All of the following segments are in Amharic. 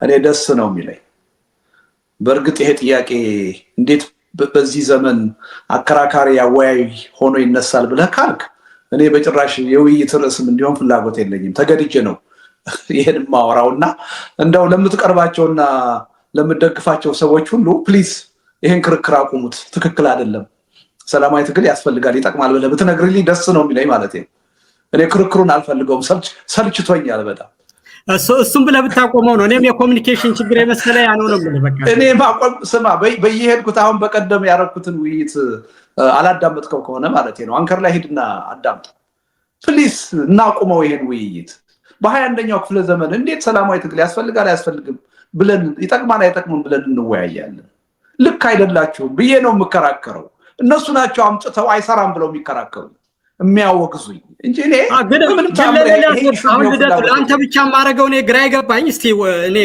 እኔ ደስ ነው የሚለኝ። በእርግጥ ይሄ ጥያቄ እንዴት በዚህ ዘመን አከራካሪ አወያይ ሆኖ ይነሳል ብለህ ካልክ እኔ በጭራሽ የውይይት ርዕስም እንዲሆን ፍላጎት የለኝም። ተገድጄ ነው ይሄን ማወራውና እንደው ለምትቀርባቸውና ለምትደግፋቸው ሰዎች ሁሉ ፕሊዝ ይሄን ክርክር አቁሙት፣ ትክክል አይደለም፣ ሰላማዊ ትግል ያስፈልጋል፣ ይጠቅማል ብለህ ብትነግርልኝ ደስ ነው የሚለኝ ማለት ነው። እኔ ክርክሩን አልፈልገውም፣ ሰልችቶኛል በጣም። እሱም ብለህ ብታቆመው ነው። እኔም የኮሚኒኬሽን ችግር የመሰለ ያነው ነው ብለህ በቃ እኔ ማቆም ስማ፣ በየሄድኩት አሁን በቀደም ያረኩትን ውይይት አላዳመጥከው ከሆነ ማለት ነው አንከር ላይ ሄድና አዳምጥ ፕሊዝ። እናቁመው ይሄን ውይይት። በ21ኛው ክፍለ ዘመን እንዴት ሰላማዊ ትግል ያስፈልጋል አያስፈልግም ብለን ይጠቅማል አይጠቅምም ብለን እንወያያለን። ልክ አይደላችሁም ብዬ ነው የምከራከረው። እነሱ ናቸው አምጥተው አይሰራም ብለው የሚከራከሩ የሚያወግዙኝ እንጂ እኔ ለአንተ ብቻ ማረገው እኔ ግራ ይገባኝ። እስቲ እኔ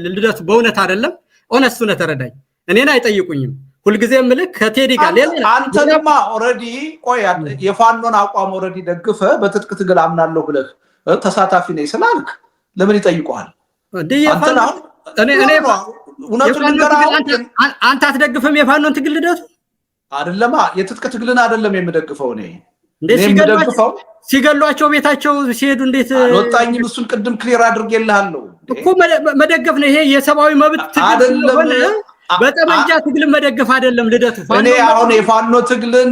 ልደቱ በእውነት አይደለም ኦነስት ነው ተረዳኝ። እኔን አይጠይቁኝም ሁልጊዜ ምልክ ከቴዲ ጋር ሌላ አንተማ ኦሬዲ ቆይ የፋኖን አቋም ኦሬዲ ደግፈ በትጥቅ ትግል አምናለሁ ብለህ ተሳታፊ ነኝ ስላልክ ለምን ይጠይቁሃል? አንተ አትደግፍም የፋኖን ትግል ልደቱ? አይደለማ የትጥቅ ትግልን አይደለም የምደግፈው እኔ ሲገሏቸው ቤታቸው ሲሄዱ እንዴት አልወጣኝም። እሱን ቅድም ክሊር አድርጌልሃለሁ እኮ መደገፍ ነው። ይሄ የሰብአዊ መብት ትግል ሆነ በጠመንጃ ትግልን መደገፍ አይደለም ልደቱ። እኔ አሁን የፋኖ ትግልን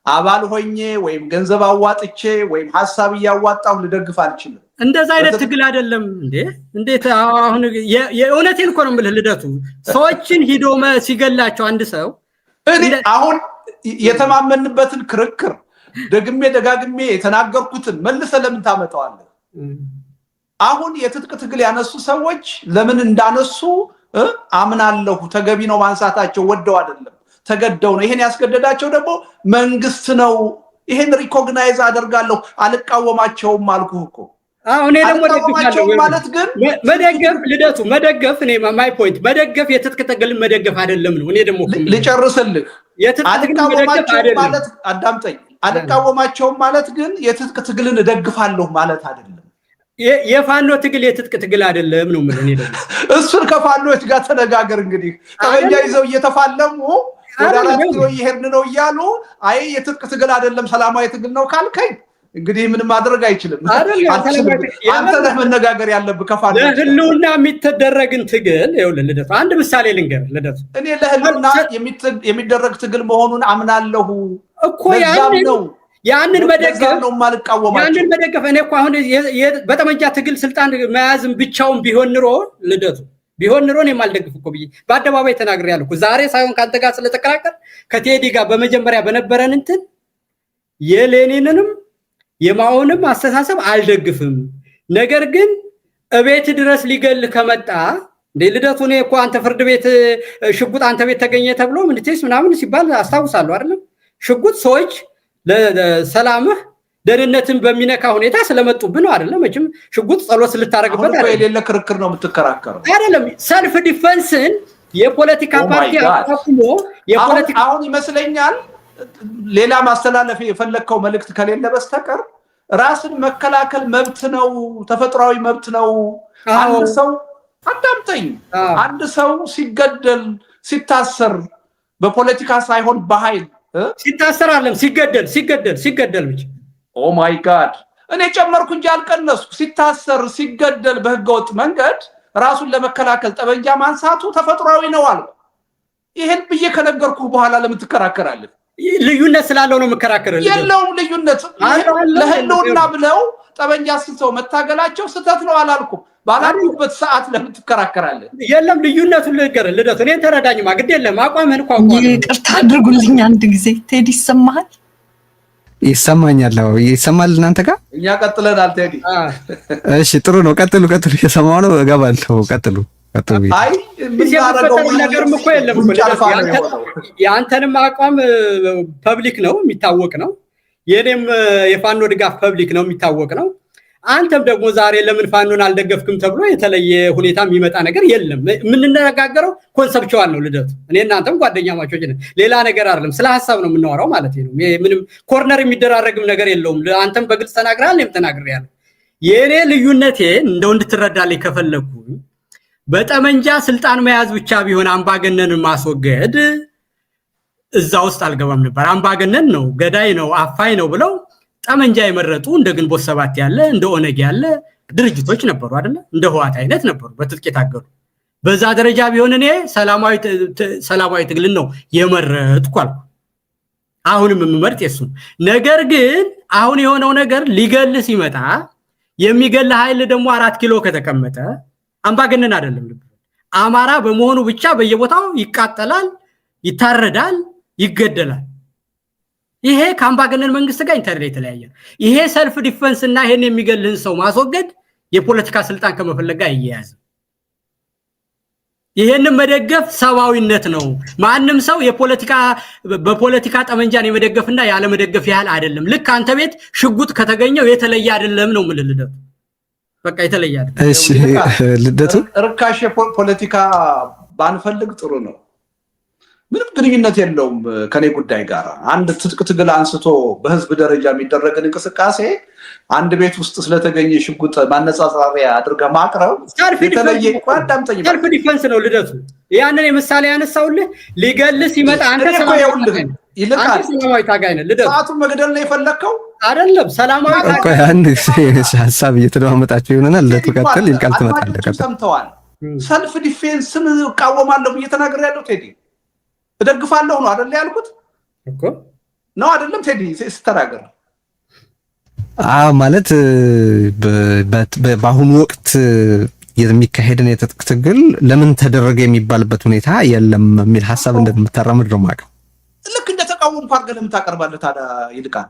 አባል ሆኜ ወይም ገንዘብ አዋጥቼ ወይም ሐሳብ እያዋጣሁ ልደግፍ አልችልም። እንደዛ አይነት ትግል አይደለም እንዴ! እንዴት አሁን የእውነቴን እኮ ነው የምልህ ልደቱ። ሰዎችን ሂዶ ሲገላቸው አንድ ሰው አሁን የተማመንበትን ክርክር ደግሜ ደጋግሜ የተናገርኩትን መልሰ ለምን ታመጣዋለህ? አሁን የትጥቅ ትግል ያነሱ ሰዎች ለምን እንዳነሱ አምናለሁ። ተገቢ ነው ማንሳታቸው፣ ወደው አይደለም ተገደው ነው። ይሄን ያስገደዳቸው ደግሞ መንግስት ነው። ይሄን ሪኮግናይዝ አደርጋለሁ። አልቃወማቸውም አልኩህ እኮ። እኔ ደግሞ ደግፋለሁ ማለት ግን መደገፍ ልደቱ መደገፍ እኔ ማይ ፖይንት መደገፍ የትጥቅ ትግልን መደገፍ አይደለም ነው። እኔ ደግሞ ልጨርስልህ። አልቃወማቸውም ማለት አዳምጠኝ። አልቃወማቸውም ማለት ግን የትጥቅ ትግልን እደግፋለሁ ማለት አይደለም። የፋኖ ትግል የትጥቅ ትግል አይደለም ነው ምን? እኔ ደግሞ እሱን ከፋኖች ጋር ተነጋገር። እንግዲህ ጠመንጃ ይዘው እየተፋለሙ ወደ 4 ኪሎ እየሄድን ነው እያሉ አይ የትጥቅ ትግል አይደለም ሰላማዊ ትግል ነው ካልከኝ እንግዲህ ምንም ማድረግ አይችልም። አንተ ነህ መነጋገር ያለብህ ከፋኖች። ለህልውና የሚተደረግን ትግል ይኸውልህ ልደቱ፣ አንድ ምሳሌ ልንገርህ ልደቱ። እኔ ለህልውና የሚደረግ ትግል መሆኑን አምናለሁ እኮ ያንን መደገፍ እኔ እኮ አሁን በጠመንጃ ትግል ስልጣን መያዝም ብቻውን ቢሆን ኑሮ ልደቱ እኔም አልደግፍ እኮ ብዬ በአደባባይ ተናግሬያለሁ እኮ። ዛሬ ሳይሆን ካንተ ጋር ስለተከራከር ከቴዲ ጋር በመጀመሪያ በነበረን እንትን የሌኒንንም የማኦንም አስተሳሰብ አልደግፍም። ነገር ግን እቤት ድረስ ሊገል ከመጣ ልደቱ እኔ እኮ አንተ ፍርድ ቤት ሽጉጥ አንተ ቤት ተገኘ ተብሎ ምንትስ ምናምን ሲባል አስታውሳለሁ አይደለም? ሽጉጥ ሰዎች ለሰላምህ ደህንነትን በሚነካ ሁኔታ ስለመጡብህ ነው አይደለም? መቼም ሽጉጥ ጸሎት ልታረግበት አይደለም። የሌለ ክርክር ነው የምትከራከረው አይደለም። ሰልፍ ዲፌንስን የፖለቲካ ፓርቲ አቋቁሞ አሁን ይመስለኛል ሌላ ማስተላለፍ የፈለከው መልእክት ከሌለ በስተቀር ራስን መከላከል መብት ነው፣ ተፈጥሯዊ መብት ነው። አንድ ሰው አዳምጠኝ፣ አንድ ሰው ሲገደል ሲታሰር በፖለቲካ ሳይሆን በኃይል ሲታሰር አይደለም ሲገደል ብቻ። ኦ ማይ ጋድ እኔ ጨመርኩ እንጂ አልቀነስኩ። ሲታሰር ሲገደል በህገወጥ መንገድ ራሱን ለመከላከል ጠበንጃ ማንሳቱ ተፈጥሯዊ ነው አልኩ። ይሄን ብዬ ከነገርኩ በኋላ ለምን ትከራከራለህ? ልዩነት ስላለው ነው የምከራከረው። የለውም ልዩነት። ለህልውና ብለው ጠበንጃ አንስተው መታገላቸው ስህተት ነው አላልኩም። ባላልኩበት ሰዓት ለምን ትከራከራለህ? የለም ልዩነቱን ልንገርህ ልደቱ። እኔን ተረዳኝማ ግድ የለም አቋምህን እኮ ይቅርታ አድርጉልኝ አንድ ጊዜ። ቴዲ ይሰማሃል? ይሰማኛል። አዎ ይሰማል። እናንተ ጋር እኛ ቀጥለናል ቴዲ። እሺ ጥሩ ነው። ቀጥሉ። እየሰማሁ ነው። እገባለሁ። ቀጥሉ። አይ ነገርም እኮ የለም እኮ የአንተንም አቋም ፐብሊክ ነው የሚታወቅ ነው። የኔም የፋኖ ድጋፍ ፐብሊክ ነው የሚታወቅ ነው። አንተም ደግሞ ዛሬ ለምን ፋኖን አልደገፍክም ተብሎ የተለየ ሁኔታ የሚመጣ ነገር የለም። የምንነጋገረው ኮንሰፕቹዋል ነው ልደቱ። እኔ እናንተም ጓደኛ ማቾች ነን። ሌላ ነገር አይደለም። ስለ ሐሳብ ነው የምናወራው ማለት ነው። ምንም ኮርነር የሚደራረግም ነገር የለውም። አንተም በግልጽ ተናግረሃል፣ እኔም ተናግሬያለሁ። የኔ ልዩነቴ እንደው እንድትረዳልኝ ከፈለኩ በጠመንጃ ስልጣን መያዝ ብቻ ቢሆን አምባገነንን ማስወገድ እዛ ውስጥ አልገባም ነበር። አምባገነን ነው፣ ገዳይ ነው፣ አፋይ ነው ብለው ጠመንጃ የመረጡ እንደ ግንቦት ሰባት ያለ እንደ ኦነግ ያለ ድርጅቶች ነበሩ አይደለ? እንደ ህወሓት አይነት ነበሩ በትጥቅ የታገሉ። በዛ ደረጃ ቢሆን እኔ ሰላማዊ ትግልን ነው የመረጥኩ አልኩ። አሁንም የምመርጥ የሱን። ነገር ግን አሁን የሆነው ነገር ሊገል ሲመጣ የሚገል ኃይል ደግሞ 4 ኪሎ ከተቀመጠ አምባገነን አይደለም። አማራ በመሆኑ ብቻ በየቦታው ይቃጠላል፣ ይታረዳል፣ ይገደላል። ይሄ ከአምባገነን መንግስት ጋር የተለያየ ነው። ይሄ ሰልፍ ዲፌንስ እና ይሄን የሚገልህን ሰው ማስወገድ የፖለቲካ ስልጣን ከመፈለግ ጋር ይያያዝ። ይሄንን መደገፍ ሰባዊነት ነው። ማንም ሰው በፖለቲካ ጠመንጃን የመደገፍና ያለ መደገፍ ያህል አይደለም። ልክ አንተ ቤት ሽጉጥ ከተገኘው የተለየ አይደለም ነው ልደቱ። በቃ የተለየ አይደለም። እሺ ልደቱ ርካሽ ፖለቲካ ባንፈልግ ጥሩ ነው። ምንም ግንኙነት የለውም ከኔ ጉዳይ ጋር። አንድ ትጥቅ ትግል አንስቶ በህዝብ ደረጃ የሚደረግን እንቅስቃሴ አንድ ቤት ውስጥ ስለተገኘ ሽጉጥ ማነጻጸሪያ አድርጋ ማቅረብ የተለየ ቋዳምጠኝ ሰልፍ ዲፌንስ ነው ልደቱ። ያንን የምሳሌ ያነሳውልህ ሊገልስ ይመጣ አንተ ሰላማዊ ታጋይ ነህ ልደቱ። ሰዓቱን መግደል ነው የፈለከው አይደለም? ሰላማዊ ታጋይ አንድ ሐሳብ እየተደማመጣችሁ ይሆናል። ለተከተል ይልቃል ትመጣለህ። ሰምተዋል። ሰልፍ ዲፌንስን እቃወማለሁ እየተናገረ ያለው ቴዲ እደግፋለሁ ነው አይደል ያልኩት እኮ ነው አይደለም ቴዲ ስተናገር ማለት በአሁኑ ወቅት የሚካሄድን የትጥቅ ትግል ለምን ተደረገ የሚባልበት ሁኔታ የለም የሚል ሐሳብ እንደምታራምድ ነው ማለት ልክ እንደተቃወምኩ አድርገህ የምታቀርባለህ ታዲያ ይልቃል።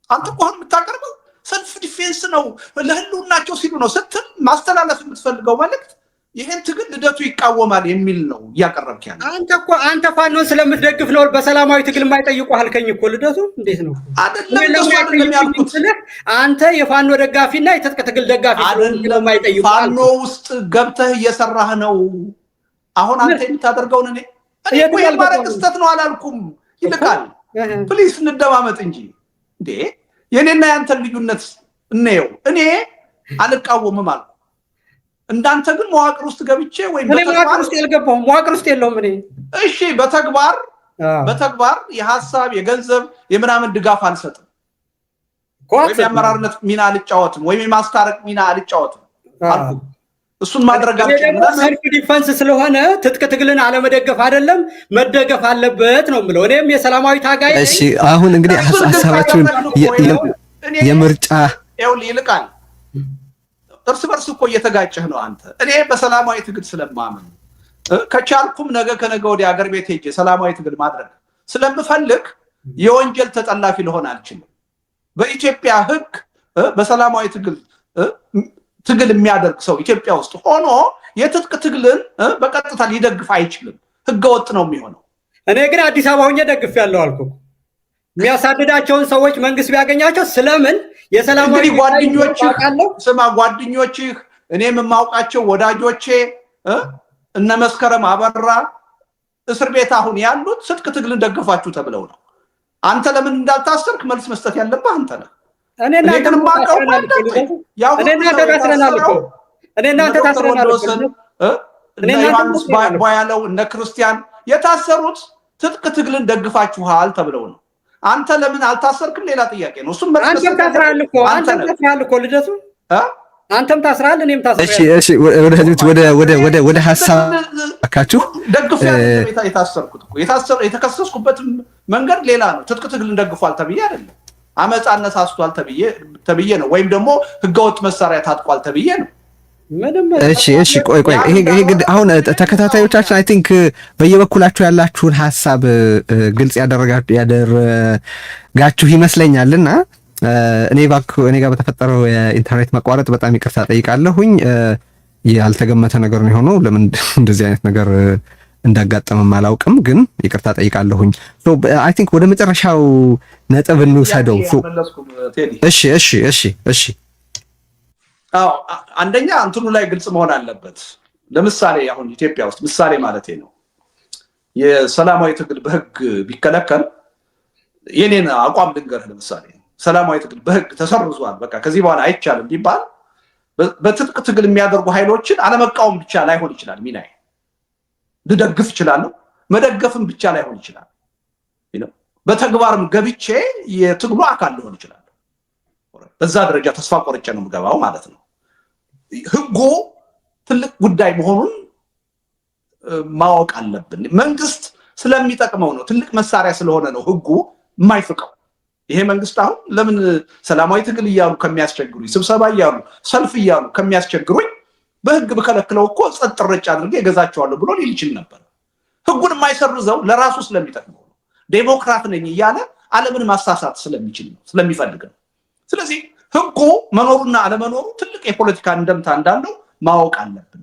አንተ እኮ አሁን የምታቀርበው ሰልፍ ዲፌንስ ነው ለህልውናቸው ሲሉ ነው ስትል ማስተላለፍ የምትፈልገው መልእክት ይሄን ትግል ልደቱ ይቃወማል የሚል ነው ያቀረብክ ያለ። አንተ ፋኖን ስለምትደግፍ ነው በሰላማዊ ትግል የማይጠይቁ አልከኝ እኮ ልደቱ። እንዴት ነው አይደለም ያልኩት? አንተ የፋኖ ደጋፊና የትጥቅ ትግል ደጋፊ ስለማይጠይቁ ፋኖ ውስጥ ገብተህ እየሰራህ ነው። አሁን አንተ የምታደርገውን እኔ እኮ የማረግ ስተት ነው አላልኩም። ይልቃል ፕሊስ እንደማመጥ እንጂ እንዴ የኔና ያንተን ልዩነት እንየው። እኔ አልቃወምም አልኩ። እንዳንተ ግን መዋቅር ውስጥ ገብቼ ወይ መዋቅር ውስጥ ያልገባው መዋቅር ውስጥ የለውም እኔ። እሺ በተግባር የሐሳብ የገንዘብ የምናምን ድጋፍ አልሰጥም። ወይ የአመራርነት ሚና አልጫወትም፣ ወይ የማስታረቅ ሚና አልጫወትም አልኩ። እሱን ማድረግ አልችልም። ሰልፍ ዲፌንስ ስለሆነ ትጥቅ ትግልን አለመደገፍ አይደለም መደገፍ አለበት ነው የምለው። እኔም የሰላማዊ ታጋይ። እሺ አሁን እንግዲህ ሐሳባችሁን የምርጫ ይልቃል እርስ በርስ እኮ እየተጋጨህ ነው አንተ። እኔ በሰላማዊ ትግል ስለማምን ከቻልኩም ነገ ከነገ ወዲያ ሀገር ቤት ሄጄ ሰላማዊ ትግል ማድረግ ስለምፈልግ የወንጀል ተጠላፊ ልሆን አልችልም። በኢትዮጵያ ሕግ በሰላማዊ ትግል የሚያደርግ ሰው ኢትዮጵያ ውስጥ ሆኖ የትጥቅ ትግልን በቀጥታ ሊደግፍ አይችልም። ህገወጥ ነው የሚሆነው። እኔ ግን አዲስ አበባ ሆኜ ደግፌያለሁ አልኩ። የሚያሳድዳቸውን ሰዎች መንግስት ቢያገኛቸው ስለምን የሰላማዊ ጓደኞችህ እኔም የማውቃቸው ወዳጆቼ እነ መስከረም አበራ እስር ቤት አሁን ያሉት ትጥቅ ትግልን ደገፋችሁ ተብለው ነው። አንተ ለምን እንዳልታሰርክ መልስ መስጠት ያለብህ አንተ ነህ። እኔና አንተ ታስረናል። እነ ዮሐንስ ባያለው እነ ክርስቲያን የታሰሩት ትጥቅ ትግልን ደግፋችኋል ተብለው ነው። አንተ ለምን አልታሰርክም? ሌላ ጥያቄ ነው። እሱም አንተም ታስራል እኮ ልደቱ። አንተም ታስራል እኔም ታስራል። እሺ ወደ ሐሳብ አካችሁ ደግፍ የታሰርኩት እኮ የተከሰስኩበት መንገድ ሌላ ነው። ትጥቅ ትግልን ደግፏል ተብዬ አይደለም። አመጽ አነሳስቷል ተብዬ ነው። ወይም ደግሞ ህገወጥ መሳሪያ ታጥቋል ተብዬ ነው። እሺ ቆይ ይሄ አሁን ተከታታዮቻችን አይ ቲንክ በየበኩላችሁ ያላችሁን ሐሳብ ግልጽ ያደረጋችሁ ይመስለኛልና እኔ ጋር በተፈጠረው የኢንተርኔት መቋረጥ በጣም ይቅርታ ጠይቃለሁኝ። ያልተገመተ ነገር ነው የሆነው። ለምን እንደዚህ አይነት ነገር እንዳጋጠመም አላውቅም፣ ግን ይቅርታ ጠይቃለሁኝ። አይ ቲንክ ወደ መጨረሻው ነጥብ እንውሰደው። እሺ አንደኛ እንትኑ ላይ ግልጽ መሆን አለበት። ለምሳሌ አሁን ኢትዮጵያ ውስጥ ምሳሌ ማለት ነው የሰላማዊ ትግል በህግ ቢከለከል የኔን አቋም ልንገርህ። ለምሳሌ ሰላማዊ ትግል በህግ ተሰርዟል፣ በቃ ከዚህ በኋላ አይቻልም ቢባል በትጥቅ ትግል የሚያደርጉ ኃይሎችን አለመቃወም ብቻ ላይሆን ይችላል ሚናዬ። ልደግፍ እችላለሁ፣ መደገፍም ብቻ ላይሆን ይችላል። በተግባርም ገብቼ የትግሉ አካል ሊሆን ይችላል። በዛ ደረጃ ተስፋ ቆርጬ ነው የምገባው ማለት ነው። ህጉ ትልቅ ጉዳይ መሆኑን ማወቅ አለብን። መንግስት ስለሚጠቅመው ነው፣ ትልቅ መሳሪያ ስለሆነ ነው ህጉ የማይፍቀው። ይሄ መንግስት አሁን ለምን ሰላማዊ ትግል እያሉ ከሚያስቸግሩኝ፣ ስብሰባ እያሉ ሰልፍ እያሉ ከሚያስቸግሩኝ በህግ በከለክለው እኮ ጸጥ ረጭ አድርጌ እገዛቸዋለሁ ብሎ ሊል ይችል ነበር። ህጉን የማይሰርዘው ለራሱ ስለሚጠቅመው ነው። ዴሞክራት ነኝ እያለ ዓለምን ማሳሳት ስለሚችል ነው፣ ስለሚፈልግ ነው። ስለዚህ ህጉ መኖሩና አለመኖሩ ትልቅ የፖለቲካ እንደምታ እንዳለው ማወቅ አለብን።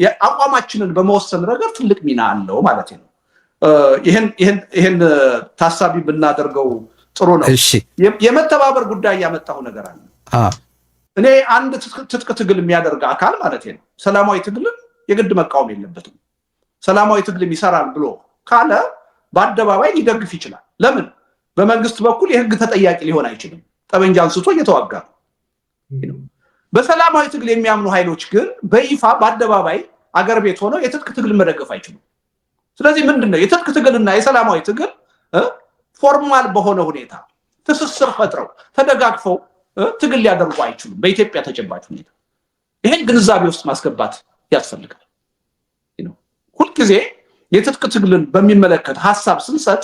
የአቋማችንን በመወሰን ረገድ ትልቅ ሚና አለው ማለት ነው። ይሄን ታሳቢ ብናደርገው ጥሩ ነው። የመተባበር ጉዳይ ያመጣው ነገር አለ። እኔ አንድ ትጥቅ ትግል የሚያደርግ አካል ማለት ነው ሰላማዊ ትግልን የግድ መቃወም የለበትም። ሰላማዊ ትግል ይሰራል ብሎ ካለ በአደባባይ ሊደግፍ ይችላል። ለምን? በመንግስት በኩል የህግ ተጠያቂ ሊሆን አይችልም። ጠበንጃ አንስቶ እየተዋጋ ነው። በሰላማዊ ትግል የሚያምኑ ኃይሎች ግን በይፋ በአደባባይ አገር ቤት ሆነው የትጥቅ ትግል መደገፍ አይችሉም። ስለዚህ ምንድነው የትጥቅ ትግልና የሰላማዊ ትግል ፎርማል በሆነ ሁኔታ ትስስር ፈጥረው ተደጋግፈው ትግል ሊያደርጉ አይችሉም በኢትዮጵያ ተጨባጭ ሁኔታ። ይሄን ግንዛቤ ውስጥ ማስገባት ያስፈልጋል። ሁልጊዜ የትጥቅ ትግልን በሚመለከት ሐሳብ ስንሰጥ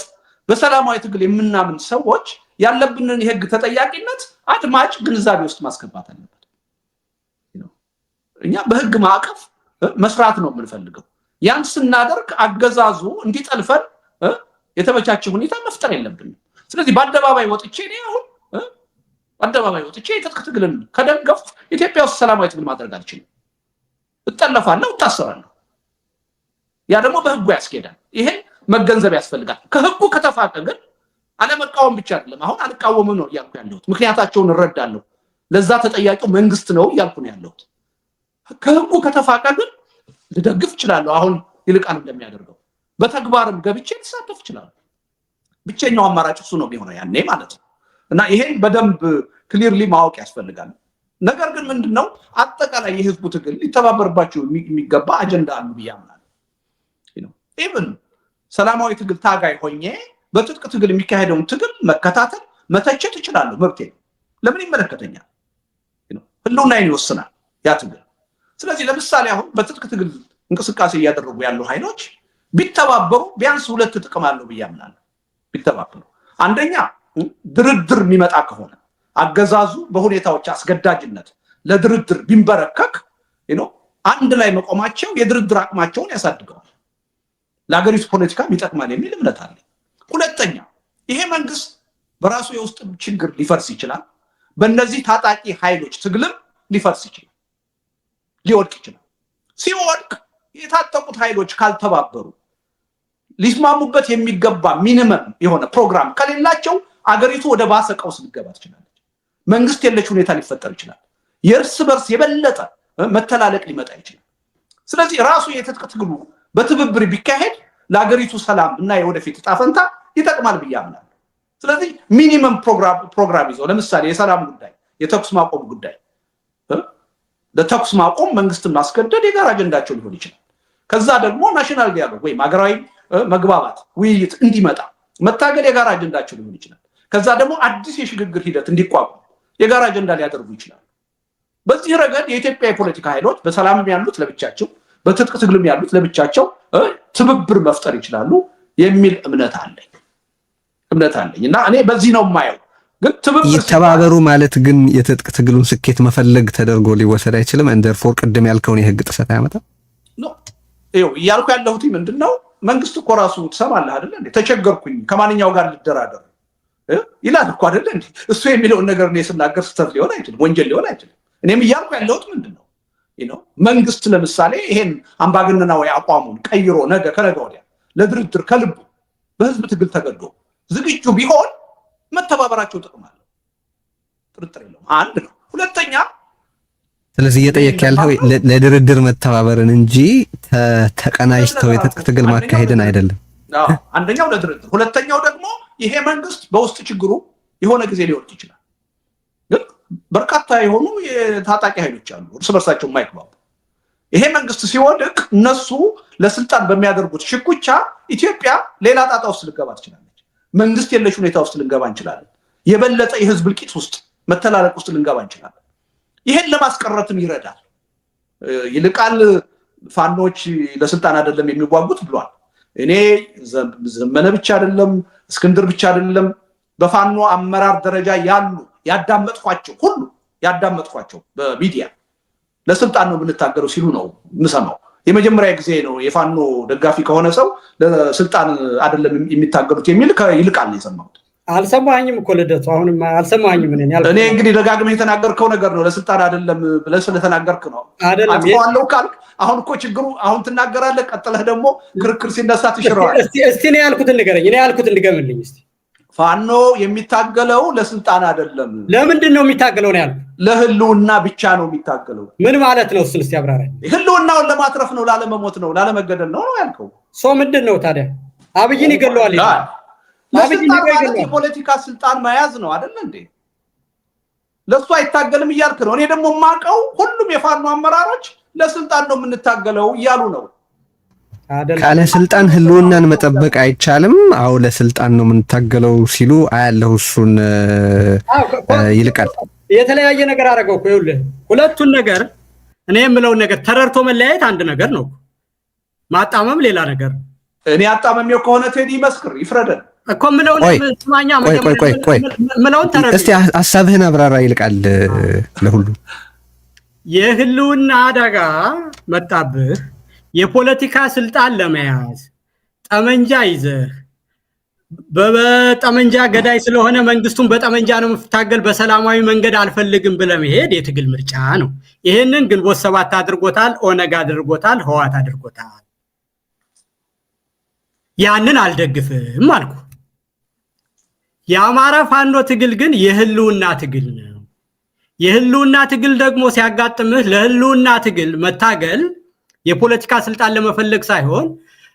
በሰላማዊ ትግል የምናምን ሰዎች ያለብንን የህግ ተጠያቂነት አድማጭ ግንዛቤ ውስጥ ማስገባት አለበት። እኛ በህግ ማዕቀፍ መስራት ነው የምንፈልገው። ያን ስናደርግ አገዛዙ እንዲጠልፈን የተመቻቸ ሁኔታ መፍጠር የለብንም። ስለዚህ በአደባባይ ወጥቼ የትጥቅ ትግልን ከደገፍ ኢትዮጵያ ውስጥ ሰላማዊ ትግል ማድረግ አልችልም። እጠለፋለሁ፣ እታሰራለሁ። ያ ደግሞ በህጉ ያስኬዳል። ይሄን መገንዘብ ያስፈልጋል። ከህጉ ከተፋቀ ግን አለመቃወም ብቻ አይደለም። አሁን አልቃወምም ነው እያልኩ ያለሁት፣ ምክንያታቸውን እረዳለሁ። ለዛ ተጠያቂው መንግስት ነው እያልኩ ነው ያለሁት። ከህጉ ከተፋቀ ግን ልደግፍ እችላለሁ። አሁን ይልቃል እንደሚያደርገው በተግባርም ገብቼ ልሳተፍ እችላለሁ። ብቸኛው አማራጭ እሱ ነው የሚሆነው ያኔ ማለት ነው። እና ይሄን በደንብ ክሊርሊ ማወቅ ያስፈልጋል። ነገር ግን ምንድነው አጠቃላይ የህዝቡ ትግል ሊተባበርባቸው የሚገባ አጀንዳ አሉ ብዬ አምናለሁ። ኢቭን ሰላማዊ ትግል ታጋይ ሆኜ በትጥቅ ትግል የሚካሄደውን ትግል መከታተል መተቸት እችላለሁ፣ መብቴ ነው። ለምን ይመለከተኛል? ህልውናዬን ይወስናል ያ ትግል። ስለዚህ ለምሳሌ አሁን በትጥቅ ትግል እንቅስቃሴ እያደረጉ ያሉ ኃይሎች ቢተባበሩ ቢያንስ ሁለት ጥቅም አለው ብዬ አምናለሁ። ቢተባበሩ አንደኛ ድርድር የሚመጣ ከሆነ አገዛዙ በሁኔታዎች አስገዳጅነት ለድርድር ቢንበረከክ አንድ ላይ መቆማቸው የድርድር አቅማቸውን ያሳድገዋል፣ ለሀገሪቱ ፖለቲካ ይጠቅማል የሚል እምነት አለ። ሁለተኛ ይሄ መንግስት በራሱ የውስጥ ችግር ሊፈርስ ይችላል። በእነዚህ ታጣቂ ኃይሎች ትግልም ሊፈርስ ይችላል፣ ሊወድቅ ይችላል። ሲወድቅ የታጠቁት ኃይሎች ካልተባበሩ ሊስማሙበት የሚገባ ሚኒመም የሆነ ፕሮግራም ከሌላቸው አገሪቱ ወደ ባሰ ቀውስ ልትገባ ትችላለች። መንግስት የለሽ ሁኔታ ሊፈጠር ይችላል። የእርስ በርስ የበለጠ መተላለቅ ሊመጣ ይችላል። ስለዚህ ራሱ የትጥቅ ትግሉ በትብብር ቢካሄድ ለሀገሪቱ ሰላም እና የወደፊት ዕጣ ፈንታ ይጠቅማል ብዬ አምናለሁ። ስለዚህ ሚኒመም ፕሮግራም ይዘው ለምሳሌ የሰላም ጉዳይ፣ የተኩስ ማቆም ጉዳይ፣ ለተኩስ ማቆም መንግስትን ማስገደድ የጋራ አጀንዳቸው ሊሆን ይችላል። ከዛ ደግሞ ናሽናል ዲያሎግ ወይም ሀገራዊ መግባባት ውይይት እንዲመጣ መታገል የጋራ አጀንዳቸው ሊሆን ይችላል። ከዛ ደግሞ አዲስ የሽግግር ሂደት እንዲቋቋም የጋራ አጀንዳ ሊያደርጉ ይችላል። በዚህ ረገድ የኢትዮጵያ የፖለቲካ ኃይሎች በሰላምም ያሉት ለብቻቸው፣ በትጥቅ ትግልም ያሉት ለብቻቸው ትብብር መፍጠር ይችላሉ የሚል እምነት አለኝ እና እኔ በዚህ ነው የማየው። ግን ትብብር ይተባበሩ ማለት ግን የትጥቅ ትግሉን ስኬት መፈለግ ተደርጎ ሊወሰድ አይችልም። እንደርፎር ቅድም ያልከውን የህግ ጥሰት አያመጣም ነው እያልኩ ያለሁት። ምንድነው መንግስት እኮ ራሱ ትሰማለህ አይደለ እንዴ? ተቸገርኩኝ ከማንኛው ጋር ልደራደር ይላል እኮ አይደለ እንዴ? እሱ የሚለውን ነገር እኔ ስናገር ስህተት ሊሆን አይችልም፣ ወንጀል ሊሆን አይችልም። እኔም እያልኩ ያለሁት ምንድነው መንግስት ለምሳሌ ይሄን አምባገነናዊ አቋሙን ቀይሮ ነገ ከነገ ወዲያ ለድርድር ከልቡ በህዝብ ትግል ተገዶ ዝግጁ ቢሆን መተባበራቸው ጥቅም አለው፣ ጥርጥር የለውም። አንድ ነው። ሁለተኛ ስለዚህ እየጠየቅ ያለው ለድርድር መተባበርን እንጂ ተቀናጅተው የትጥቅ ትግል ማካሄድን አይደለም። አንደኛው ለድርድር፣ ሁለተኛው ደግሞ ይሄ መንግስት በውስጥ ችግሩ የሆነ ጊዜ ሊወድቅ ይችላል። ግን በርካታ የሆኑ የታጣቂ ኃይሎች አሉ እርስ በርሳቸው የማይግባቡ። ይሄ መንግስት ሲወድቅ እነሱ ለስልጣን በሚያደርጉት ሽኩቻ ኢትዮጵያ ሌላ ጣጣ ውስጥ ልገባ ትችላለች። መንግስት የለሽ ሁኔታ ውስጥ ልንገባ እንችላለን። የበለጠ የህዝብ እልቂት ውስጥ መተላለቅ ውስጥ ልንገባ እንችላለን። ይሄን ለማስቀረትም ይረዳል። ይልቃል ፋኖች ለስልጣን አይደለም የሚዋጉት ብሏል። እኔ ዘመነ ብቻ አይደለም እስክንድር ብቻ አይደለም በፋኖ አመራር ደረጃ ያሉ ያዳመጥኳቸው በሚዲያ ለስልጣን ነው የምንታገለው ሲሉ ነው የምሰማው። የመጀመሪያ ጊዜ ነው የፋኖ ደጋፊ ከሆነ ሰው ለስልጣን አይደለም የሚታገሉት የሚል ይልቃል ነው የሰማሁት። አልሰማኝም እኮ ልደቱ፣ አሁንም አልሰማኝም። እኔ እንግዲህ ደጋግመህ የተናገርከው ነገር ነው። ለስልጣን አይደለም ብለህ ስለተናገርክ ነው አጥፋለሁ ካልክ አሁን እኮ ችግሩ አሁን ትናገራለህ፣ ቀጥለህ ደግሞ ክርክር ሲነሳ ትሽረዋል። እስቲ እኔ ያልኩትን ንገረኝ፣ እኔ ያልኩትን ድገምልኝ እስቲ። ፋኖ የሚታገለው ለስልጣን አይደለም። ለምንድን ነው የሚታገለው ነው ያልኩት? ለህልውና ብቻ ነው የሚታገለው። ምን ማለት ነው? እስቲ ያብራራኝ። ህልውናውን ለማትረፍ ነው፣ ላለመሞት ነው፣ ላለመገደል ነው ያልከው። ሰው ምንድን ነው ታዲያ? አብይን ይገለዋል ይላል። ለስልጣን ማለት የፖለቲካ ስልጣን መያዝ ነው አይደል እንዴ? ለሱ አይታገልም እያልክ ነው። እኔ ደግሞ የማውቀው ሁሉም የፋኖ አመራሮች ለስልጣን ነው የምንታገለው እያሉ ነው። ካለ ስልጣን ህልውናን መጠበቅ አይቻልም። አው ለስልጣን ነው የምንታገለው ሲሉ አያለሁ። እሱን ይልቃል የተለያየ ነገር አደረገው እኮ። ይኸውልህ ሁለቱን ነገር እኔ የምለውን ነገር ተረርቶ መለያየት አንድ ነገር ነው፣ ማጣመም ሌላ ነገር። እኔ አጣመሜው ከሆነ ቴዲ መስክር ይፍረደን እኮ የምለውን ስማኛ። የምለውን ተረርቶ እስቲ ሐሳብህን አብራራ ይልቃል። ለሁሉ የህልውና አደጋ መጣብህ፣ የፖለቲካ ስልጣን ለመያዝ ጠመንጃ ይዘህ በጠመንጃ ገዳይ ስለሆነ መንግስቱን በጠመንጃ ነው መፍታገል፣ በሰላማዊ መንገድ አልፈልግም ብለህ መሄድ የትግል ምርጫ ነው። ይሄንን ግንቦት ሰባት አድርጎታል፣ ኦነግ አድርጎታል፣ ህወሓት አድርጎታል። ያንን አልደግፍም አልኩ። የአማራ ፋኖ ትግል ግን የህልውና ትግል ነው። የህልውና ትግል ደግሞ ሲያጋጥምህ ለህልውና ትግል መታገል የፖለቲካ ስልጣን ለመፈለግ ሳይሆን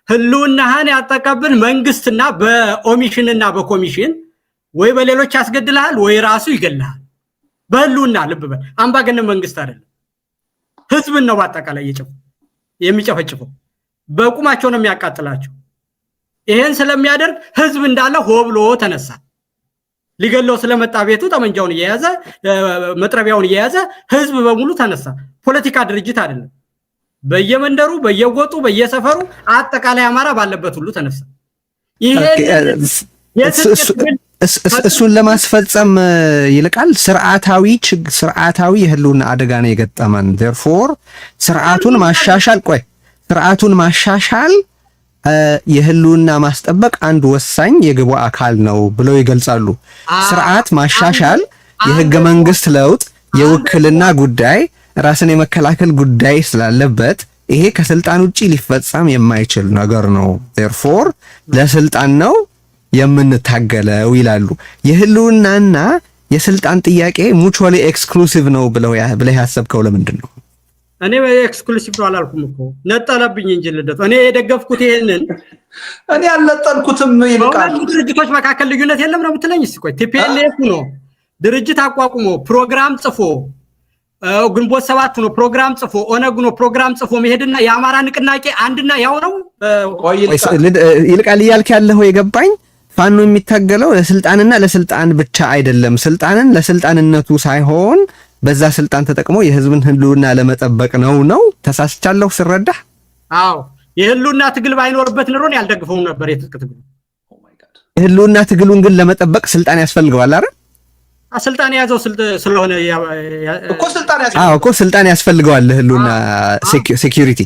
ህልውናህን ያጠቀብን መንግስትና በኦሚሽንና በኮሚሽን ወይ በሌሎች ያስገድልሃል ወይ ራሱ ይገልሃል። በህልውና ልብ በል፣ አምባገነን መንግስት አይደለም፣ ህዝብን ነው በአጠቃላይ የሚጨፈጭፈው፣ በቁማቸው ነው የሚያቃጥላቸው። ይሄን ስለሚያደርግ ህዝብ እንዳለ ሆብሎ ተነሳ። ሊገለው ስለመጣ ቤቱ ጠመንጃውን እየያዘ መጥረቢያውን እየያዘ ህዝብ በሙሉ ተነሳ። ፖለቲካ ድርጅት አይደለም። በየመንደሩ በየጎጡ በየሰፈሩ አጠቃላይ አማራ ባለበት ሁሉ ተነሳ። እሱን ለማስፈጸም ይልቃል ስርዓታዊ የህልውና አደጋ ነው የገጠመን። therefore ስርዓቱን ማሻሻል የህልውና ማስጠበቅ አንድ ወሳኝ የግቡ አካል ነው ብለው ይገልጻሉ። ስርዓት ማሻሻል የህገ መንግስት ለውጥ፣ የውክልና ጉዳይ፣ ራስን የመከላከል ጉዳይ ስላለበት ይሄ ከስልጣን ውጪ ሊፈጸም የማይችል ነገር ነው። therefore ለስልጣን ነው የምንታገለው ይላሉ። የህልውናና የስልጣን ጥያቄ ሙቹዋሊ ኤክስክሉሲቭ ነው ብለህ ያሰብከው ለምንድን ነው? እኔ ኤክስክሉሲቭ ነው አላልኩም እኮ፣ ነጠለብኝ እንጂ ልደቱ። እኔ የደገፍኩት ይሄንን እኔ አልነጠልኩትም። ይልቃል ድርጅቶች መካከል ልዩነት የለም ነው የምትለኝ? እስቲ ቆይ ቲፒኤልኤፍ ነው ድርጅት አቋቁሞ ፕሮግራም ጽፎ፣ ግንቦት ሰባት ነው ፕሮግራም ጽፎ፣ ኦነግ ነው ፕሮግራም ጽፎ መሄድና የአማራ ንቅናቄ አንድና ያው ነው። ይልቃል እያልክ ያለኸው የገባኝ ፋኖ የሚታገለው ለስልጣንና ለስልጣን ብቻ አይደለም፣ ስልጣንን ለስልጣንነቱ ሳይሆን በዛ ስልጣን ተጠቅሞ የህዝብን ህልውና ለመጠበቅ ነው። ተሳስቻለሁ ስረዳ? አዎ የህልውና ትግል ባይኖርበት ኑሮን ያልደግፈው ነበር። የትጥቅ ትግሉ የህልውና ትግሉን ግን ለመጠበቅ ስልጣን ያስፈልገዋል አይደል? ስልጣን የያዘው ስለሆነ እኮ ስልጣን ያስፈልገዋል ለህልውና ሴኩሪቲ።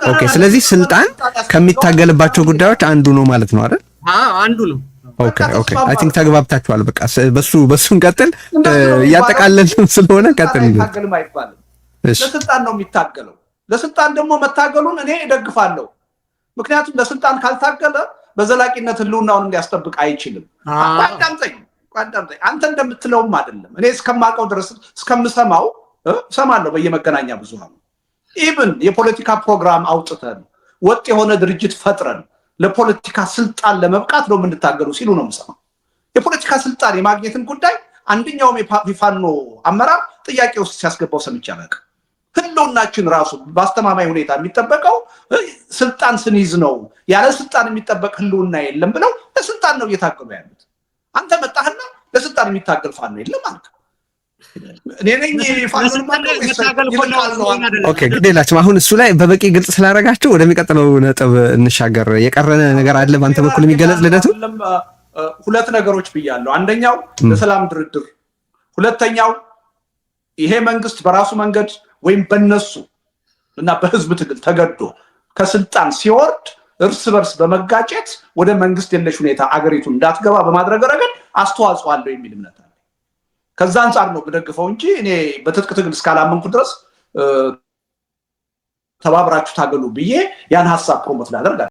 ኦኬ፣ ስለዚህ ስልጣን ከሚታገልባቸው ጉዳዮች አንዱ ነው ማለት ነው አይደል? አንዱ ነው። ኦኬ አይ ቲንክ ተግባብታችኋል። በቃ በሱን ቀጥል። እያጠቃለልን ስለሆነ ቀጥል። ለስልጣን ነው የሚታገለው። ለስልጣን ደግሞ መታገሉን እኔ እደግፋለሁ። ምክንያቱም ለስልጣን ካልታገለ በዘላቂነት ህልውናውን ሊያስጠብቅ አይችልም። ቋንጣምጠኝ አንተ እንደምትለውም አይደለም። እኔ እስከማውቀው ድረስ እስከምሰማው እሰማለሁ በየመገናኛ ብዙሃኑ ኢቭን የፖለቲካ ፕሮግራም አውጥተን ወጥ የሆነ ድርጅት ፈጥረን ለፖለቲካ ስልጣን ለመብቃት ነው የምንታገለው ሲሉ ነው የምሰማው። የፖለቲካ ስልጣን የማግኘትን ጉዳይ አንደኛውም የፋኖ አመራር ጥያቄ ውስጥ ሲያስገባው ሰምቼ አላውቅም። ህልውናችን ራሱ በአስተማማኝ ሁኔታ የሚጠበቀው ስልጣን ስንይዝ ነው። ያለ ስልጣን የሚጠበቅ ህልውና የለም ብለው ለስልጣን ነው እየታገሉ ያሉት። አንተ መጣህና ለስልጣን የሚታገል ፋኖ የለም አልክ። እኔ ነኝ ፋኖ ኦኬ፣ ግዴላችሁ አሁን እሱ ላይ በበቂ ግልጽ ስላደረጋችሁ ወደሚቀጥለው ነጥብ እንሻገር። የቀረነ ነገር አለ በአንተ በኩል የሚገለጽ ልደቱ? ሁለት ነገሮች ብያለሁ። አንደኛው ለሰላም ድርድር፣ ሁለተኛው ይሄ መንግስት በራሱ መንገድ ወይም በነሱ እና በህዝብ ትግል ተገዶ ከስልጣን ሲወርድ እርስ በርስ በመጋጨት ወደ መንግስት የለሽ ሁኔታ አገሪቱ እንዳትገባ በማድረግ ረገድ አስተዋጽኦ አለው የሚል እምነት አለ። ከዛ አንጻር ነው በደግፈው እንጂ እኔ በትጥቅ ትግል እስካላመንኩ ድረስ ተባብራችሁ ታገሉ ብዬ ያን ሐሳብ ፕሮሞት ላደርግ